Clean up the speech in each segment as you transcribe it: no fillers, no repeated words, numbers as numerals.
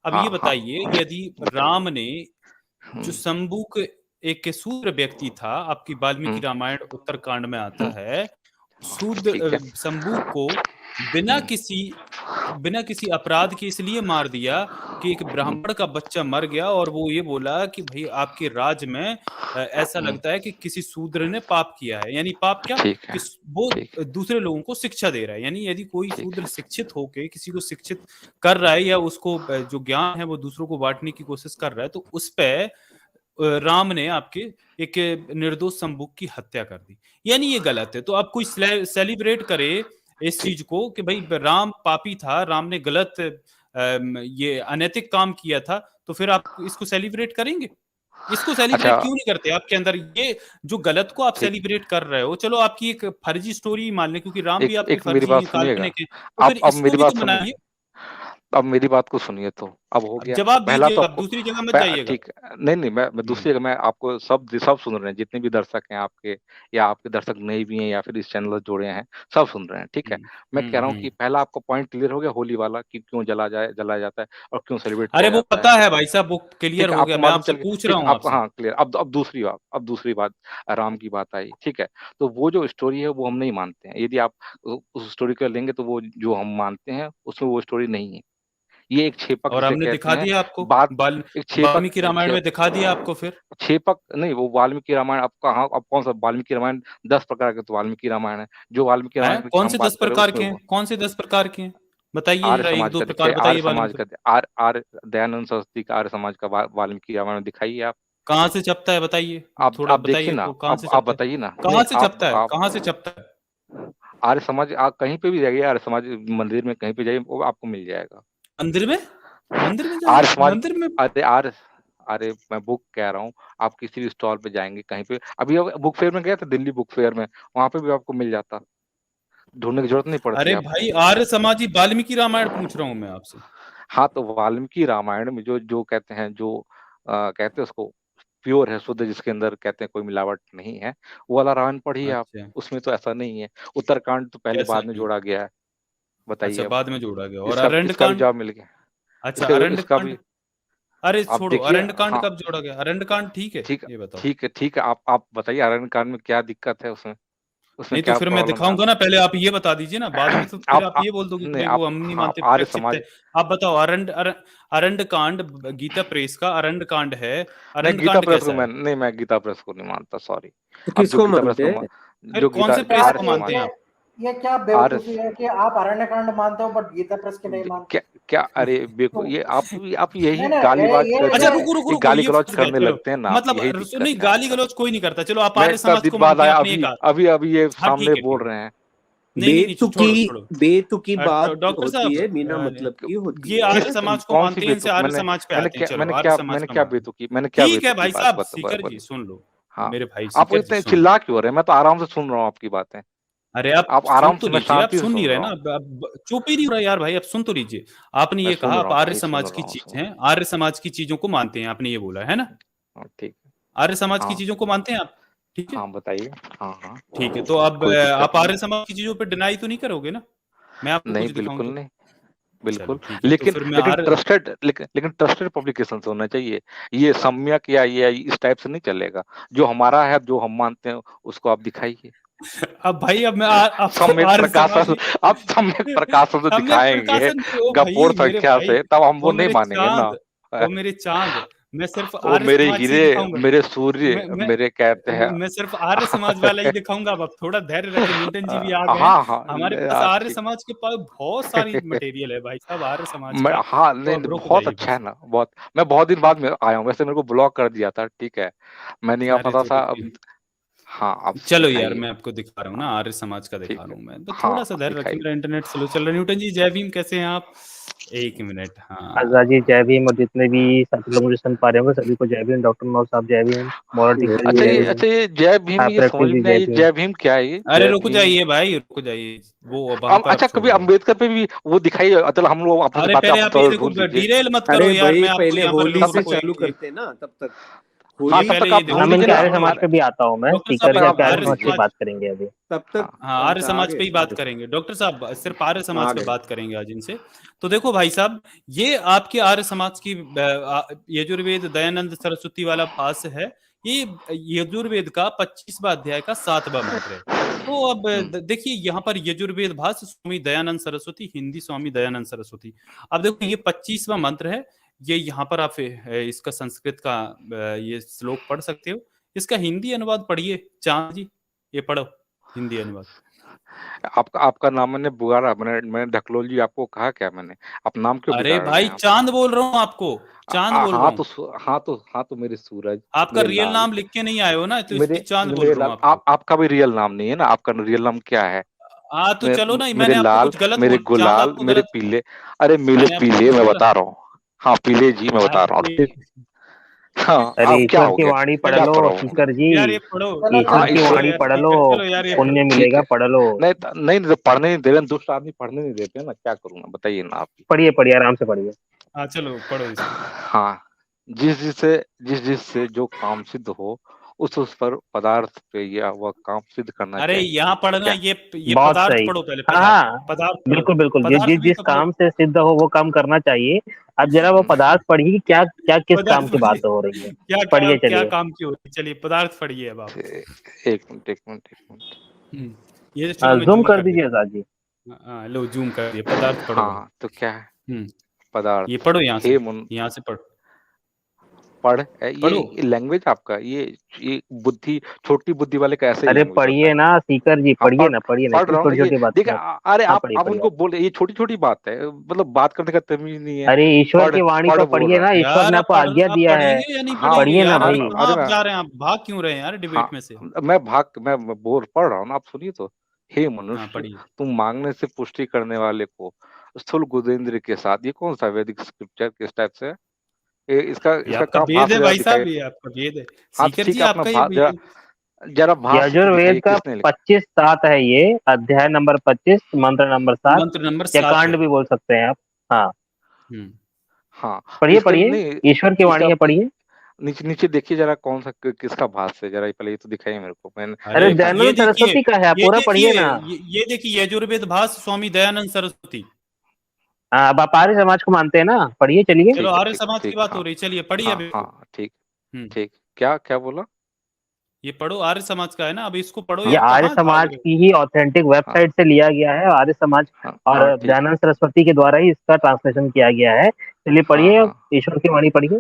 अब हाँ ये हाँ बताइए, यदि बताइए। राम ने जो शंबुक एक शूद्र व्यक्ति था, आपकी वाल्मीकि रामायण उत्तरकांड में आता है, ठीक है। शंबुक को बिना किसी अपराध के इसलिए मार दिया कि एक ब्राह्मण का बच्चा मर गया और वो ये बोला कि भाई आपके राज में ऐसा लगता है कि किसी शूद्र ने पाप किया है। यानी पाप क्या ठीक कि है। वो ठीक दूसरे लोगों को शिक्षा दे रहा है। यानी यदि कोई ठीक शूद्र है। शिक्षित होके किसी को शिक्षित कर रहा है या उसको जो ज्ञान है वो दूसरों को बांटने की कोशिश कर रहा है, तो उस पे राम ने आपके एक निर्दोष शंबुक की हत्या कर दी। यानी ये गलत है। तो आप कोई सेलिब्रेट करे इस ठीक। चीज को कि भाई राम पापी था, राम ने गलत ये अनैतिक काम किया था, तो फिर आप इसको सेलिब्रेट करेंगे? इसको अच्छा। सेलिब्रेट क्यों नहीं करते? आपके अंदर ये जो गलत को आप ठीक। सेलिब्रेट कर रहे हो, चलो आपकी एक फर्जी स्टोरी मान लें, क्योंकि राम भी एक आपके एक मेरी फर्जी बात हैं, सुनिएगा। काल्पनिक हैं, तो फिर अब इसको मेरी भी बात तो सुनिए। बनाइए। अब मेरी बात को सुनिए तो अब हो अब गया जवाब पहला तो दीजिएगा, आप आपको दूसरी जगह मत जाइएगा। ठीक है। नहीं मैं दूसरी जगह मैं आपको सब सुन रहे हैं, जितने भी दर्शक हैं आपके या आपके दर्शक नए भी हैं या फिर इस चैनल से जुड़े हैं, सब सुन रहे हैं। ठीक है। मैं कह रहा हूँ कि पहला आपको पॉइंट क्लियर हो गया होली वाला कि क्यों जलाया जाता है और क्यों सेलिब्रेट अरे किया वो जाता है। पता है भाई साहब, वो क्लियर ठीक है, हो आपको गया। मैं मालूम आपसे चल गया। पूछ रहा ठीक, हूँ आपको आपसे। हाँ क्लियर। अब दूसरी बात राम की बात आई। ठीक है। तो वो जो स्टोरी है वो हम नहीं मानते हैं। यदि आप उस स्टोरी को लेंगे तो वो जो हम मानते हैं उसमें वो स्टोरी नहीं है। ये एक छेपक और जिसे हमने कहते दिखा हैं दिया आपको, बात। बाल एक छेपक वाल्मीकि रामायण में दिखा दिया आपको फिर। छेपक नहीं, वो वाल्मीकि रामायण अब कहाँ, अब कौन सा वाल्मीकि रामायण? 10 प्रकार के तो वाल्मीकि रामायण है। जो वाल्मीकि हैं? रामायण की कौन हम से बात 10 करें प्रकार उसमें के हैं? वो कौन से 10 प्रकार के हैं? बताइए आर्य जरा, एक समाज दो का प्रकार दिखाइए। बताइए वाल्मीकि। आर्य दयानंद सरस्वती का आर्य समाज का वाल्मीकि रामायण दिखाइए आप। कहाँ से छपता है बताइए, थोड़ा आप देखिए बताइए ना। तो कहाँ से आप छपता है? बताइए ना। कहाँ नहीं से छपता है? आप कहाँ से छपता है? आर्य समाज आप कहीं पे भी जाइए, आर्य समाज मंदिर में कहीं पे जाइए वो आपको मिल जाएगा। मंदिर में? मंदिर में आर्य जाए? समाज। मंदिर में? अरे आर्य अरे मैं बुक कह रहा हूँ। आप किसी भी स्टॉल पे जाएंगे कहीं पे, अभी बुक फेयर में गए थे, दिल्ली बुक फेयर में, वहां पे भी आपको मिल जाता। ढूंढने की जरूरत नहीं पड़ती अरे आपको। भाई, आर्य समाजी वाल्मीकि रामायण पूछ रहा हूँ मैं आपसे। हाँ तो वाल्मीकि रामायण में जो जो कहते हैं, जो कहते हैं उसको प्योर है, शुद्ध, जिसके अंदर कहते हैं कोई मिलावट नहीं है, वो वाला रामायण पढ़िए आप। अच्छा, उसमें तो ऐसा नहीं है। उत्तरकांड तो पहले कैसा बाद में नहीं? जोड़ा गया है। बताइए अच्छा, अब। बाद में जोड़ा गया। और इसका भी अरण्यकांड? जवाब मिल गया। अच्छा, इसका इसका अरण्यकांड। भी अरे आप छोड़ो, देखिए। अरण्यकांड हाँ कब जोड़ा गया? अरण्यकांड ठीक है, ठीक ये बताओ। ठीक है। ठीक है, आप बताइए अरण्यकांड में क्या दिक्कत है उसमें? उसमें नहीं तो क्या फिर मैं प्रॉब्लम है? दिखाऊंगा ना, पहले आप ये बता दीजिए ना, बाद में तो फिर आप ये बोल दोगे कि नहीं भाई आप वो हम नहीं हाँ मानते, आर्य प्रक्षिप्त है। समाज। आप बताओ, अरण्य कांड, गीता प्रेस का अरण्य कांड है। नहीं अरण्य गीता कांड प्रेस को कैसा है? मैं गीता प्रेस को नहीं मानता, सॉरी। तो अब जो किसको गीता प्रेस मानते को हैं? फिर जो कौन गीता से क्या प्रेस आर्य को समाज मानते हैं आप? ये क्या आर्य बेवकूफी है कि आप अरण्यकांड मानते हो बट गीता प्रेस के नहीं मानते? क्या क्या अरे तो ये आप यही नहीं नहीं गालीबाज अच्छा, करके रुको रुको ये रुको, गाली ये गलौज फंस गए, करने चलो। लगते हैं ना आप, मतलब यही दिक्कत नहीं, है गाली आपका। गलौज कोई नहीं करता। चलो, आप मैं आर्य कब समाज दिन को बाद मानते हैं, आया, आपने ये कहा। अभी ये हाँ ठीक सामने है, बोल ठीक है। रहे हैं। नहीं नहीं नहीं, छोड़ो छोड़ो। बेतुकी बात डॉक्टर होती साहब, है, बिना मतलब की होती ये है। आर्य समाज को कौन सी मानते हैं, इनसे बेतुकी? आर्य समाज पे आते हैं। चलो, आर्य समाज पे मानते हैं। मैंने क्या ठीक है बेतुकी भाई बात साहब, सीकर जी सुन लो। हाँ। मेरे भाई आप सीकर जी इतने सुन लो। चिल्ला क्यों रहे हैं? मैं तो आराम से सुन रहा हूँ आपकी बातें। अरे आप आप सुन आराम तो से, मैं लीजिए, आप शांति से सुन नहीं सुन रहे रहा ना, हूँ। अब चुप ही नहीं हो रहा यार भाई, अब सुन तो लीजिए। आपने मैं ये कहा सुन आप रहा हूँ आर्य भाई, सुन समाज की रहा हूँ चीज हैं, आर्य समाज की चीजों को मानते हैं, आपने ये बोला है ना? हाँ, ठीक। आर्य समाज की हाँ चीजों को मानते हैं आप? ठीक है, हाँ बताइए। हाँ हाँ ठीक है। तो अब कोई दिक्कत आप नहीं। आर्य समाज की चीजों पे डिनाई तो नहीं करोगे ना, मैं आपको नहीं कुछ दिखाऊं बिल्कुल तो? नहीं। चलो बिल्कुल। ठीक है, तो लेकिन फिर मैं लेकिन आर्य। ट्रस्टेड लेकिन ट्रस्टेड पब्लिकेशन से होना चाहिए। ये सम्यक या ये इस टाइप से नहीं चलेगा। जो हमारा है, जो हम मानते हैं उसको आप दिखाइए। अब भाई, अब मैं आपको सम्यक आर्य प्रकाशन। समाजी। आप सम्यक प्रकाशन से सम्यक दिखाएंगे प्रकाशन नहीं, ओ गपोड़ भाई मेरे संख्या भाई, से, तब हम वो ओ नहीं मेरे मानेंगे ना। चांद, ओ मेरे चांद, मैं सिर्फ वो आर्य मेरे समाज से ही हीरे, दिखाऊंगा। मेरे सूर्य, मैं मेरे कहते हैं। मैं सिर्फ आर्य समाज वाला ही दिखाऊंगा। अब थोड़ा धैर्य रखें, न्यूटन जी भी आ गए हैं। हाँ हाँ हमारे पास आर्य ठीक। समाज के पास बहुत सारी मटेरियल है भाई साहब, आर्य समाज का। हाँ तो नहीं अब नहीं, रुक बहुत जाइए अच्छा है बस। ना, बहुत। मैं बहुत दिन बाद में आया हूँ, वैसे मेरे को ब्लॉक कर दिया था। ठीक है, मैं नहीं आ अरे पाता था चलो अब। ठीक। हाँ अब चलो यार, दिखाइए। मैं आपको दिखा रहा हूँ ना, आर्य समाज का दिखा ठीक रहा है। हूँ मैं, तो हाँ थोड़ा सा अब धैर्य रखिए, दिखाइए। मेरा इंटरनेट स्लो चल रहा है। न्यूटन जी जय भीम, कैसे हैं आप? एक मिनट, हाँ। आजाद जी जय भीम, और जितने भी साथी लोग मुझे सुन पा रहे होंगे सभी को जय भीम। डॉक्टर नौ साहब जय भीम, मोरार टीका जी जय भीम, अच्छा ये जय भीम, ये समझ हाइपरएक्टिव में जी नहीं आई, जय ये भीम। जय भीम क्या है? ये अरे जय रुक भीम। जाइए भाई, रुक जाइए, वो वहां पर आप अच्छा कभी छोड़िए। अम्बेडकर पे भी वो दिखाइए। चलो हम लोग आपस में अरे बातें पहले आप आप ये देखो, ढूंढ लीजिए। डिरेल मत करो अरे यार, भाई मैं आपको पहले यहाँ पर होली रुको से रुको चालू एक करते हैं ना, तब तक। हाँ, ये तब पहले तक ये आप देखो। हम ढूंढ इनके लीजिए आर्य ना। समाज पे भी आता हूँ मैं, डॉक्टर स्पीकर साहब जी आप आर्य आर्य समाज की समाज, बात करेंगे अभी। तब तक हाँ आर्य आ समाज गए पे ही आ बात गए करेंगे डॉक्टर साहब, सिर्फ आर्य आ समाज पे गए बात करेंगे आज इनसे। तो देखो भाई साहब, ये आपके आर्य समाज की यजुर्वेद दयानंद सरस्वती वाला भाष्य है, ये यजुर्वेद का 25वां अध्याय का 7वां मंत्र है। तो अब देखिए यहाँ पर यजुर्वेद भाष्य स्वामी दयानंद सरस्वती, हिंदी स्वामी दयानंद सरस्वती। अब देखो ये 25वां मंत्र है, ये यहाँ पर आप इसका संस्कृत का ये श्लोक पढ़ सकते हो। इसका हिंदी अनुवाद पढ़िए चांद जी, ये पढ़ो हिंदी अनुवाद। आपका नाम मैंने बुगारा, मैंने ढकलोल जी आपको कहा क्या मैंने? आप नाम क्यों अरे बिगाड़ रहे भाई हैं आप? चांद बोल रहा हूँ आपको, चांद बोल रहा हाँ हूँ। तो हाँ तो मेरे सूरज, आपका मेरे रियल लाल, नाम लिख के नहीं आए हो ना, तो इसलिए चांद बोल मेरे रहा लाल, हूँ आपको। आपका भी रियल नाम नहीं है ना? आपका रियल नाम क्या है? हाँ तो चलो ना, मेरे मैंने आपको लाल, कुछ गलत मेरे बोल, चांद गुलाल, आपको मेरे गलत, पीले, अरे मेरे मैंने आपको पीले, कुछ मैं गलत, बता रहा हूँ। हाँ पीले जी, मैं बता रहा हूँ। हाँ अरे अब क्या ईश्वर हो की गया? वाणी पढ़ क्या लो पढ़ा हूँ? स्पीकर जी, यार ये पढ़ो, चलो ईश्वर हाँ की ईश्वर, वाणी पढ़ लो, चलो यार ये पुण्य पढ़ो। ठीक मिलेगा, है। पढ़ लो। नहीं नहीं तो पढ़ने नहीं दे रहे, दुष्ट आदमी पढ़ने नहीं देते ना, क्या करूँ मैं, बताइए ना आप। पढ़िए पढ़िए, आराम से पढ़िए। हाँ चलो पढ़ो इसको। हाँ, जिस जिससे जो काम सिद्ध हो, उस पर पदार्थ पे या वह काम सिद्ध करना अरे चाहिए। यहाँ पढ़ना, क्या? ये बहुत पदार्थ सही। पढ़ो पहले, हाँ पदार्थ, हाँ, पदार्थ पढ़ो, बिल्कुल बिल्कुल, जिस पदार्थ जिस भी जिस तो पढ़ो। काम से सिद्ध हो वो काम करना चाहिए। अब जरा वो पदार्थ पढ़िए कि क्या क्या किस पदार्थ काम की पढ़िए, बात हो रही है। क्या पढ़िए क्या चलिए। काम की होती है, चलिए पदार्थ पढ़िए अब आप। एक मिनट एक मिनट एक मिनट। ये चलो मैं जूम जूम कर कर दीजिए देता आजाद जी। हूँ। हाँ लो जूम कर दिया, पदार्थ पढ़ो भाई। हाँ तो क्या है? ये पदार्थ। पढ़ो यहाँ से, हे मुन, यहाँ से पढ़ो, पढ़ पढ़ो। ये लैंग्वेज आपका, ये बुद्धि, छोटी बुद्धि वाले का ऐसे ही अरे लैंग्वेज होता पढ़िए है। ना स्पीकर जी, हाँ पढ़िए ना, पढ़ इतनी रहा हूँ ना छोटी ये, छोटी बात देखिए में। अरे हाँ आप पढ़िए आप पढ़िए उनको बोल, ये छोटी छोटी बात है, मतलब बात करने का तमीज नहीं है। अरे ईश्वर पढ़ की वाणी पढ़ को बोल पढ़िए रहा ना, है। ईश्वर यार ने आप आपको आज्ञा आप दिया है। पढ़ेंगे या नहीं हाँ पढ़ेंगे पढ़िए ना यार, आप भाई। कहाँ अरे आप मैं, जा रहे हैं, आप भाग क्यों रहे हैं यार हाँ डिबेट में से। मैं बोल पढ़ रहा हूँ ना, आप सुनिए तो। हे हाँ मनुष्य, पढ़िए। तुम मांगने से पुष्टि करने वाले को स्थूल गुदेंद्र के साथ, ये कौन सा वैदिक स्क्रिप्चर किस टाइप से है? इसका ये इसका आपका काम वेद भाषा है जरा भाई दिखाइए। साहब, ये आपका वेद है। हाँ तो सीकर ठीक जी है, अपना आपका ये जरा जरा भाष्य तो यजुर्वेद दिखाइए का किसने लिखा। 25/7 है ये, अध्याय नंबर 25, मंत्र नंबर 7, मंत्र नंबर या 7 है। कांड भी बोल सकते हैं आप। हाँ हम्म हाँ पढ़िए इसके पढ़िए, नहीं, ईश्वर की वाणी इसका है, पढ़िए। नीचे नीचे देखिए जरा, कौन सा किसका भाष्य है, जरा पहले ये तो दिखाइए मेरे को, मैंने अरे अरे देखा। ये दयानंद देखिए, सरस्वती का है, आप पूरा पढ़िए ना। ये देखिए यजुर्वेद भाष्य स्वामी दयानंद सरस्वती। हाँ, अब आप आर्य समाज को मानते हैं ना, पढ़िए चलिए। चलो आर्य ठीक समाज की ठीक बात हो हाँ रही, चलिए पढ़िए हाँ अब इसको। हाँ ठीक हम्म ठीक। क्या क्या बोला? ये पढ़ो, आर्य समाज का है ना, अब इसको पढ़ो ये यार, आर्य कहाँ भाग समाज रहे हो। की ही ऑथेंटिक हाँ वेबसाइट से लिया गया है, आर्य समाज और हाँ ठीक। दयानंद सरस्वती के द्वारा ही इसका ट्रांसलेशन किया गया है। चलिए हाँ पढ़िए, हाँ अब ईश्वर की वाणी पढ़िए।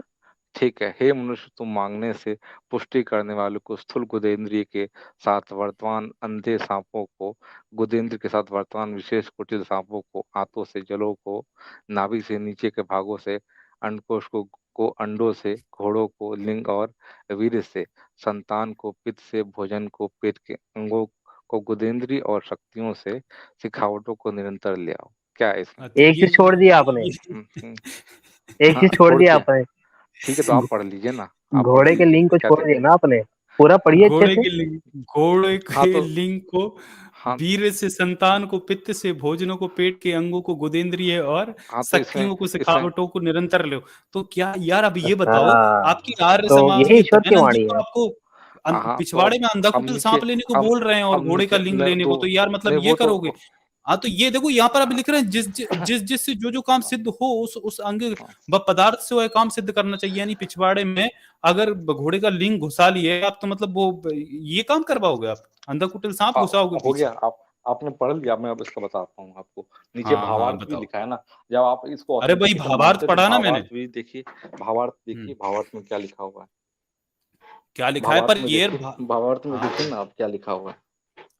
ठीक है। हे मनुष्य, तुम मांगने से पुष्टि करने वाले को स्थूल गुदेंद्रिय के साथ वर्तमान अंधे सांपों को, गुदेंद्र के साथ वर्तमान विशेष कुटिल सांपों को, आंतों से, जलों को, नाभि से, नीचे के भागों से, अंडकोश को अंडों से, घोड़ों को लिंग और वीर्य से, संतान को पित्त से, भोजन को पेट के अंगों को, गुदेंद्री और शक्तियों से, सिखावटों को निरंतर ले आओ। क्या है इसमें? अच्छा, एक चीज छोड़ दिया आपने, एक चीज हाँ छोड़ छोड़ दिया दिया। आपने, ठीक है तो आप पढ़ लीजिए ना, आप पढ़ घोड़े के लीजिए लिंग को क्या छोड़ दिया ना आपने, पूरा पढ़िए अच्छे से। घोड़े हाँ के तो लिंग को, हाँ वीर से, संतान को पित्त से, भोजनों को पेट के अंगों को, गुदेंद्रिय और हाँ तो इसमें शक्तियों को, इसमें सिखावटों को निरंतर लो। तो क्या यार, अब ये बताओ, आपकी हाँ, आर्य तो समाज यही के ईश्वर की दयानंद जी वाणी तो है। आपको हाँ तो पिछवाड़े में अंधा अब कुटिल नीचे, सांप लेने को बोल रहे हैं और अब घोड़े का नीचे लिंग न, लेने को, तो यार मतलब नहीं ये वो करोगे। तो हाँ तो ये देखो यहाँ पर अब लिख रहे हैं, जिससे जो काम सिद्ध हो उस अंग पदार्थ से वह काम सिद्ध करना चाहिए। यानी पिछवाड़े में अगर घोड़े का लिंग घुसा लिए आप, तो मतलब वो ये काम करवाओगे आप, अंधा कुटिल सांप घुसाओगे हो पीछे। गया। आप आपने पढ़ लिया, मैं अब इसका बताता हूँ आपको। नीचे हाँ हाँ भावार्थ भी बताओ। लिखा है ना, जब आप इसको अरे भाई ऑथेंटिकेशन भावार्थ मानते हैं तो पढ़ा ना मैंने। भावार्थ भी देखिए, भावार्थ देखिए, भावार्थ में क्या लिखा हुआ है। क्या लिखा है पर ये भावार्थ में हाँ, देखिए ना आप क्या लिखा हुआ है।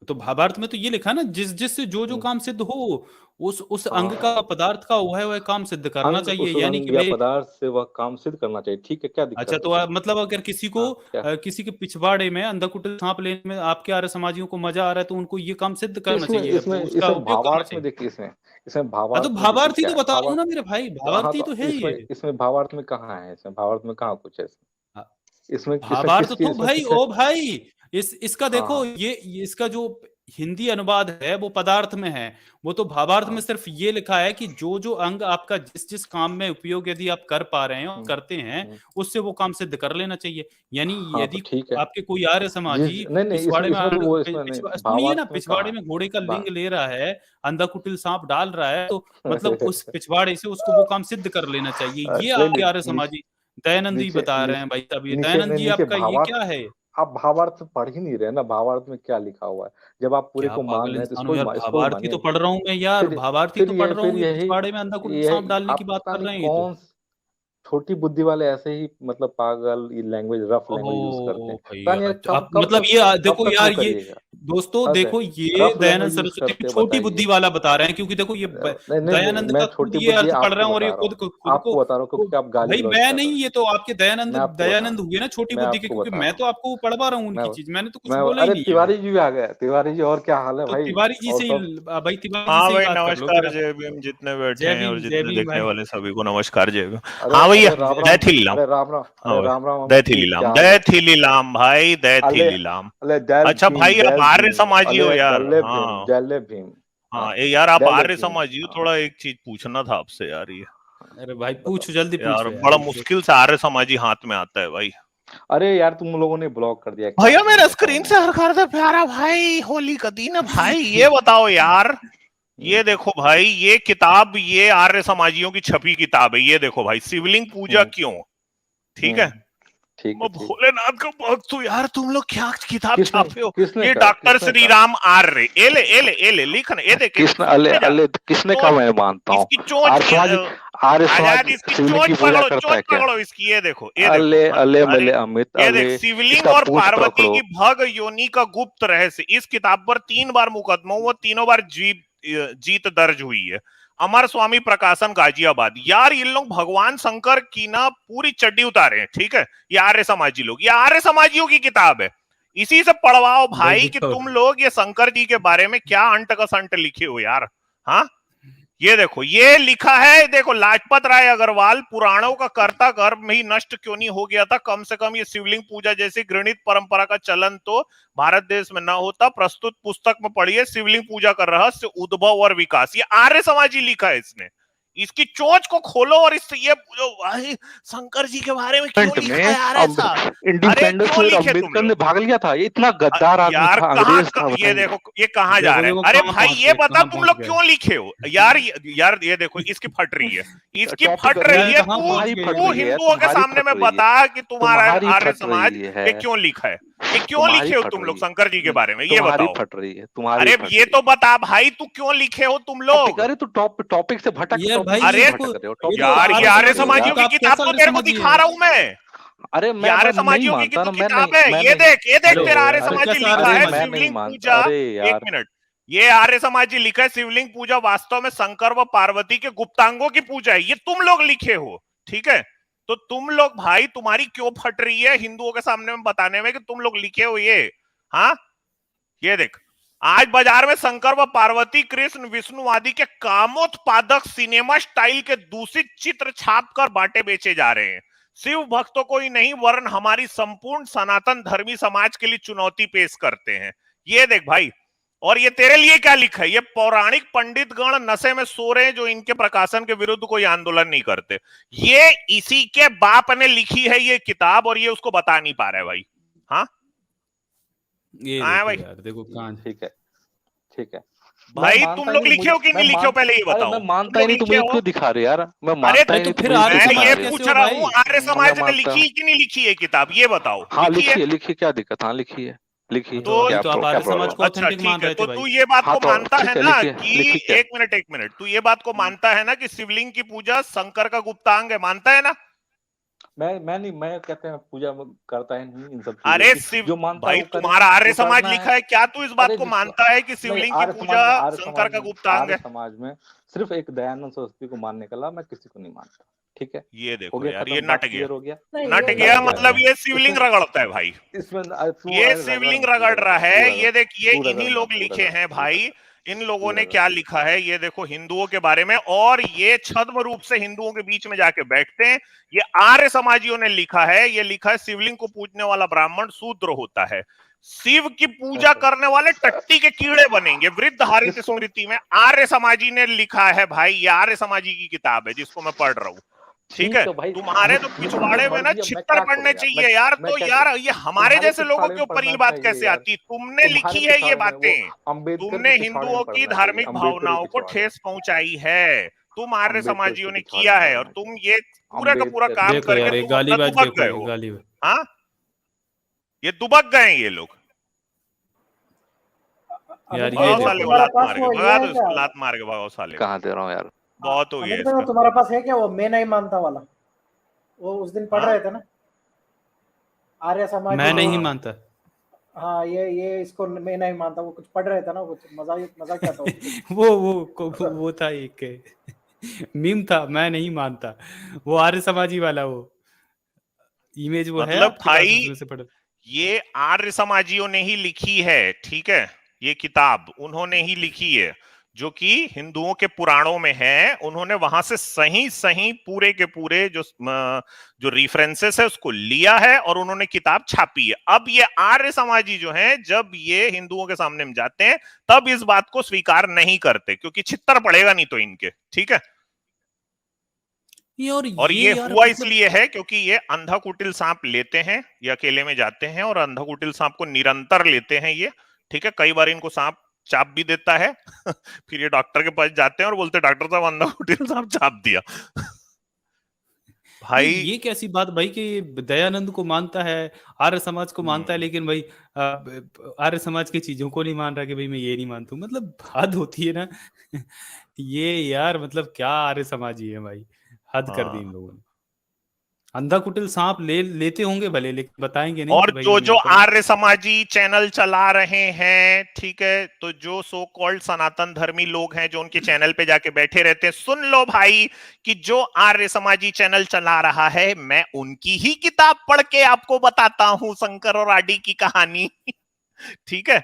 तो भावार्थ में तो ये लिखा है ना, जिससे जो काम सिद्ध हो उस अंग हाँ का, पदार्थ का वह काम सिद्ध करना अंग, चाहिए। उस यानी अंग कि या भाई, पदार्थ से वह काम सिद्ध करना चाहिए। ठीक है, क्या दिक्कत अच्छा है तो इसमें? मतलब अगर किसी को हाँ क्या? किसी के पिछवाड़े में अंधा कुटिल सांप लेने में आपके आर्य समाजियों को मजा आ रहा है, तो उनको ये काम सिद्ध तो करना चाहिए, उसका इसमें उपयोग करना भावार्थ में चाहिए। देखिए, इसमें हाँ तो भावार्थ में देखिए भावार्थी क्या तो है। बता रहा हूँ ना मेरे भाई, हाँ भावार्थी तो तो है ये। इसमें भावार्थ में कहाँ है? इसमें भावार्थ में कहाँ कुछ है इसमें? इसमें भावार्थ तो इसमें भाई, किसने? ओ भाई, इसका देखो, हाँ ये इसका जो हिंदी अनुवाद है वो पदार्थ में है, वो तो भावार्थ में सिर्फ ये लिखा है कि जो जो अंग आपका जिस जिस काम में उपयोग यदि आप कर पा रहे हैं और करते हैं, उससे वो काम सिद्ध कर लेना चाहिए। यानी हाँ, यदि तो ठीक है। आपके कोई आर्य समाजी नहीं नहीं, पिछवाड़े में इसमें तो वो इसमें नहीं, सुनिए ना, भावार्थ में पिछवाड़े कहा में घोड़े का है लिंग ले रहा है, अंधा कुटिल सांप डाल रहा है, तो मतलब उस पिछवाड़े से उसको वो काम सिद्ध कर लेना चाहिए। ये नहीं आपके नहीं, आर्य समाजी दयानंद जी बता रहे हैं भाई साहब। ये नीचे दयानंद नहीं, जी नीचे आपका ये क्या है? आप भावार्थ पढ़ ही नहीं रहे ना, भावार्थ में क्या लिखा हुआ है। जब आप पूरे क्या को मान पागल रहे हैं तो इंसान हो यार, इसको भावार्थी मानिए। तो पढ़ रहा हूँ मैं यार, भावार्थी तो पढ़ रहा फिर हूँ, ये पिछवाड़े में अंधा कुटिल सांप डालने की आप बात पता कर नहीं रहे हैं ये तो। कौन छोटी बुद्धि वाले ऐसे ही मतलब पागल लैंग्वेज, रफ लैंग्वेज यूज करते ओहो हैं। भाई, पता नहीं अच्छा, कब आप कब मतलब तक ये कब देखो तक वो यार, ये करिएगा। दोस्तों हद है, देखो, ये rough Dayanand language use Saraswati करते को हैं, छोटी बताइए। बुद्धि वाला बता रहे हैं, क्योंकि देखो ये नहीं नहीं, दयानंद मैं का खुद छोटी ये बुद्धि अर्थ पढ़ रहा आपको हूँ, और ये बता रहा हूँ, खुद को आपको बता रहा हूँ क्योंकि आप गाली भाई गलौज मैं कर नहीं, रहे हैं। ये तो आपके दयानंद मैं आपको बता रहा दयानंद हूँ, हुए ना छोटी मैं बुद्धि के, आपको क्योंकि बता मैं रहा तो आपको पढ़वा रहा हूँ मैं उनकी चीज, मैंने तो कुछ मैं बोला ही अरे नहीं है तिवारी भाई। जी भी आ गए। तिवारी जी, और क्या हाल है तो भाई? तिवारी जी और से सब ही भाई, तिवारी जी हाँ से ही भाई, बात कर लो नमस्कार क्या? जय भीम, जितने बैठे जय हैं और भीम, जय जितने भीम देखने भाई। वाले सभी को नमस्कार जय भीम। अरे हाँ भैया, अरे राम जय राम, थीलीलाम। अरे राम राम, हाँ अरे भाई, राम राम जय अमित जी, क्या थीलीलाम, हाल जय है? थीलीलाम भाई, जय अले थीलीलाम। अले जय अच्छा भीम, भाई, आप जय आर्य भीम, समाजी हो अले यार? दल्ले भीम, हाँ जल्ले भीम। हाँ, ये यार आप दल्ले आर्य भीम। समाजी हो, थोड़ा एक चीज पूछना था आपसे यार। ये अरे भाई बताओ पूछो, जल्दी यार पूछो यार। बड़ा मुश्किल से आर्य समाजी हाथ में आता है भाई। अरे यार, तुम लोगों ने ब्लॉक कर दिया, क्या भैया करूं मेरा बताओ स्क्रीन मैं। से हर कर दे प्यारा भाई, होली का दिन है भाई। ये बताओ यार, ये देखो भाई, ये किताब, ये आर्य समाजियों की छपी किताब है। ये देखो भाई, शिवलिंग पूजा क्यों, ठीक है? ठीक है, मैं ठीक। भोलेनाथ का भक्त हूँ यार, तुम लोग क्या किताब किसने छापे हो? किसने ये कहा? डॉक्टर किसने श्री कहा? राम आर्य, एले एले एले लिखना, ये देख, किसने अले अले किसने कहा? मैं मानता हूँ इसकी चोंच, आर्य समाज आजाद, इसकी शिवलिंग की चोंच पूजा पकड़ो, करता चोंच है क्या? पकड़ो इसकी, ये देखो, ये अले देखो अले अरे मले अमित, ये अले देख, शिवलिंग इसका और पूंछ पार्वती पकड़ो। की भग योनि का गुप्त रहस्य, इस किताब पर 3 बार मुकदमा हुआ, तीनों बार जीत दर्ज हुई है। अमर स्वामी प्रकाशन गाजियाबाद। यार ये लोग भगवान शंकर की ना पूरी चड्डी उतारे हैं, ठीक है? ये आर्य समाजी लोग, ये आर्य समाजियों की किताब है, इसी से पढ़वाओ भाई कि तुम लोग ये शंकर जी के बारे में क्या अंट का संट लिखे हो यार। हाँ, ये देखो, ये लिखा है, देखो, लाजपत राय अग्रवाल, पुराणों का कर्ता गर्भ ही नष्ट क्यों नहीं हो गया था? कम से कम ये शिवलिंग पूजा जैसी घृणित परंपरा का चलन तो भारत देश में न होता। प्रस्तुत पुस्तक में पढ़िए, शिवलिंग पूजा का रहस्य, उद्भव और विकास। ये आर्य समाजी लिखा है इसने, इसकी चोंच को खोलो और इससे ये भाई शंकर जी के बारे में क्यों लिखा है यार ऐसा? इंडिपेंडेंस में अम्बेडकर ने भाग लिया था, ये इतना गद्दार आदमी यार था, कहाँ अंग्रेज था। ये देखो, ये कहाँ जा रहा है? अरे भाई ये बता, तुम लोग क्यों लिखे हो यार? यार ये देखो, इसकी फट रही है, इसकी फट रही है। तू हिंदुओं के सामने में बता कि तुम्हारा आर्य समाज ये क्यों लिखा है, ये क्यों लिखे हो तुम लोग शंकर जी के बारे में? ये बताओ। फट रही है तुम्हारी। अरे ये तो बता भाई, तू क्यों लिखे हो तुम लोग? अरे तो टॉपिक से भटक अरे यार, ये आर्य समाजियों की किताब तो तेरे को दिखा रहा हूं मैं। अरे मैं आर्य समाजियों की किताब है, ये देख तेरा आर्य समाजी लिखा है, शिवलिंग पूजा। एक मिनट, ये आर्य समाजी लिखा है, शिवलिंग पूजा वास्तव में शंकर व पार्वती के गुप्तांगों की पूजा है, ये तुम लोग लिखे हो, ठीक है? तो तुम लोग भाई, तुम्हारी क्यों फट रही है हिंदुओं के सामने में बताने में कि तुम लोग लिखे हो ये? हाँ, ये देख, आज बाजार में शंकर व पार्वती, कृष्ण, विष्णु आदि के कामोत्पादक सिनेमा स्टाइल के दूषित चित्र छापकर बांटे बेचे जा रहे हैं। शिव भक्तों को ही नहीं वरन हमारी संपूर्ण सनातन धर्मी समाज के लिए चुनौती पेश करते हैं। ये देख भाई, और ये तेरे लिए क्या लिखा है? ये पौराणिक पंडित गण नशे में सो रहे हैं जो इनके प्रकाशन के विरुद्ध कोई आंदोलन नहीं करते। ये इसी के बाप ने लिखी है ये किताब, और ये उसको बता नहीं पा रहा है भाई। हाँ, ये भाई यार देखो कहां। ठीक है, ठीक है भाई, तुम लोग लिखे हो कि नहीं लिखे हो, पहले ये बताओ। मैं मानता ही नहीं, तुम मुझे क्यों दिखा रहे यार? मैं मानता ही नहीं, फिर मैं ये पूछ रहा हूँ, आर्य समाज ने लिखी कि नहीं लिखी है किताब, ये बताओ। हाँ लिखी है, लिखी, क्या दिक्कत? हाँ लिखी है, लिखी। तो आप आर्य समाज को अच्छा ऑथेंटिक मान रहे थे तो भाई। तू ये बात को मानता है ना कि एक मिनट, तू ये बात को मानता है ना कि शिवलिंग की पूजा शंकर का गुप्तांग है, मानता है ना? मैं नहीं, मैं कहते हैं पूजा करता है नहीं इन सब। अरे जो भाई, तुम्हारा आर्य समाज लिखा है, क्या तू इस बात को मानता है कि शिवलिंग की पूजा शंकर का गुप्तांग है? समाज में सिर्फ एक दयानंद सरस्वती को मानने के अलावा मैं किसी को नहीं मानता, ठीक है? ये देखो यार, ये नट गया, नट गया, मतलब ये शिवलिंग रगड़ता है भाई, इसमें ये शिवलिंग रगड़ रहा है। ये देख, ये इन्हीं लोग लिखे हैं भाई, इन लोगों ने क्या लिखा है ये देखो हिंदुओं के बारे में, और ये छद्म रूप से हिंदुओं के बीच में जाके बैठते हैं। ये आर्य समाजियों ने लिखा है, ये लिखा है शिवलिंग को पूजने वाला ब्राह्मण शूद्र होता है। शिव की पूजा करने वाले टट्टी के कीड़े बनेंगे। वृद्ध हरित स्मृति में आर्य समाजी ने लिखा है भाई, ये आर्य समाजी की किताब है जिसको मैं पढ़ रहा हूँ, ठीक है। तुम्हारे तो पिछवाड़े में ना छितर पड़ने चाहिए यार। तो यार ये हमारे जैसे लोगों के ऊपर ये बात कैसे आती? तुमने लिखी है ये बातें, तुमने हिंदुओं की धार्मिक भावनाओं को ठेस पहुंचाई है, तुम आर्य समाजियों ने किया है, और तुम ये पूरा का पूरा काम करके दुबक गए हो। हाँ, ये दुबक गए ये लोग यार। ये लात मार के भागो साले। कहाँ दे रहा हूँ यार, बहुत हो गया। तो तुम्हारे पास है क्या वो मैं नहीं मानता वाला? वो उस दिन पढ़ रहे थे ना आर्य समाज। मैं नहीं मानता। हाँ, ये इसको मैं नहीं मानता, वो कुछ पढ़ रहे थे ना, कुछ मजाक क्या था वो था एक मीम था, मैं नहीं मानता, वो आर्य समाजी वाला वो इमेज वो मतलब है भाई से ये आर्य समाजियों ने ही लिखी है, ठीक है। ये किताब उन्होंने ही लिखी है जो कि हिंदुओं के पुराणों में है। उन्होंने वहां से सही पूरे के पूरे जो रेफरेंसेस है उसको लिया है और उन्होंने किताब छापी है। अब ये आर्य समाजी जो हैं, जब ये हिंदुओं के सामने में जाते हैं तब इस बात को स्वीकार नहीं करते, क्योंकि छित्तर पड़ेगा नहीं तो इनके, ठीक है। और ये हुआ इसलिए है क्योंकि ये अंधा कुटिल सांप लेते हैं, ये अकेले में जाते हैं और अंधा कुटिल सांप को निरंतर लेते हैं ये, ठीक है। कई बार इनको सांप चाप भी देता है फिर ये डॉक्टर के पास जाते हैं और बोलते डॉक्टर साहब अंधा कुटिल सांप चाप दिया भाई ये कैसी बात भाई कि दयानंद को मानता है, आर्य समाज को मानता है, लेकिन भाई आर्य समाज की चीजों को नहीं मान रहा कि भाई मैं ये नहीं मानता हूँ। मतलब हद होती है ना ये यार, मतलब क्या आर्य समाजी है भाई, हद कर दी इन लोगों ने। अंधा कुटिल सांप लेते होंगे भले, लेकिन बताएंगे नहीं। और जो आर्य समाजी चैनल चला रहे हैं, ठीक है, तो जो सो कॉल्ड सनातन धर्मी लोग हैं जो उनके चैनल पे जाके बैठे रहते हैं, सुन लो भाई कि जो आर्य समाजी चैनल चला रहा है, मैं उनकी ही किताब पढ़ के आपको बताता हूं शंकर और आदि की कहानी ठीक है